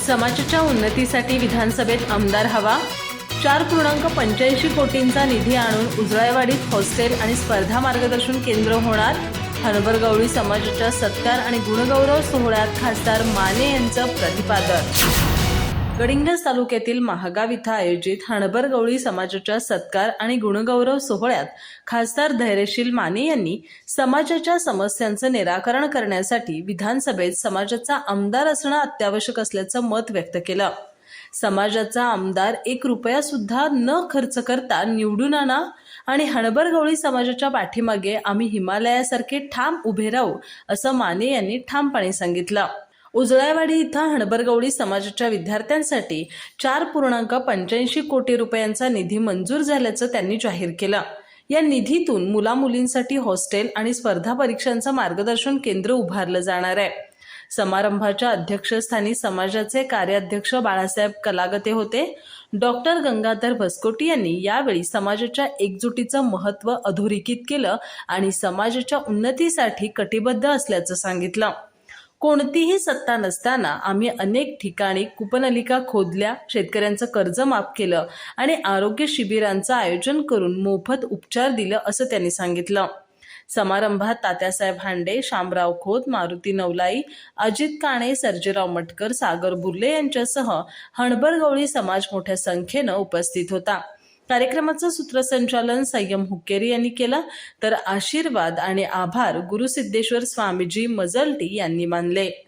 समाजाच्या उन्नतीसाठी विधानसभेत आमदार हवा. 4.85 कोटींचा निधी आणून उजळाईवाडीत हॉस्टेल आणि स्पर्धा मार्गदर्शन केंद्र होणार. हणबरगवळी समाजाच्या सत्कार आणि गुणगौरव सोहळ्यात खासदार माने यांचं प्रतिपादन. गडिंग्लज तालुक्यातील महागाव इथं आयोजित हणबरगवळी समाजाच्या सत्कार आणि गुणगौरव सोहळ्यात खासदार धैर्यशील माने यांनी समाजाच्या समस्यांचं निराकरण करण्यासाठी विधानसभेत समाजाचा आमदार असणं अत्यावश्यक असल्याचं मत व्यक्त केलं. समाजाचा आमदार 1 रुपया सुद्धा न खर्च करता निवडून आणा आणि हणबरगवळी समाजाच्या पाठीमागे आम्ही हिमालयासारखे ठाम उभे राहू, असं माने यांनी ठामपणे सांगितलं. उजळाईवाडी इथं हणबरगवळी समाजाच्या विद्यार्थ्यांसाठी 4.85 कोटी रुपयांचा निधी मंजूर झाल्याचं त्यांनी जाहीर केलं. या निधीतून मुलामुलींसाठी हॉस्टेल आणि स्पर्धा परीक्षांचं मार्गदर्शन केंद्र उभारलं जाणार आहे. समारंभाच्या अध्यक्षस्थानी समाजाचे कार्याध्यक्ष बाळासाहेब कलागते होते. डॉक्टर गंगाधर भस्कोटी यांनी यावेळी समाजाच्या एकजुटीचं महत्त्व अधोरेखित केलं आणि समाजाच्या उन्नतीसाठी कटिबद्ध असल्याचं सांगितलं. कोणतीही सत्ता नसताना आम्ही अनेक ठिकाणी कूपनलिका खोदल्या, शेतकऱ्यांचं कर्ज माफ केलं आणि आरोग्य शिबिरांचं आयोजन करून मोफत उपचार दिलं, असं त्यांनी सांगितलं. समारंभात तात्यासाहेब हांडे, शामराव खोत, मारुती नवलाई, अजित काणे, सर्जेराव मटकर, सागर बुर्ले यांच्यासह हणबरगवळी समाज मोठ्या संख्येनं उपस्थित होता. कार्यक्रमाचं सूत्रसंचालन संयम हुक्केरी यांनी केलं, तर आशीर्वाद आणि आभार गुरुसिद्धेश्वर स्वामीजी मजलटी यांनी मानले.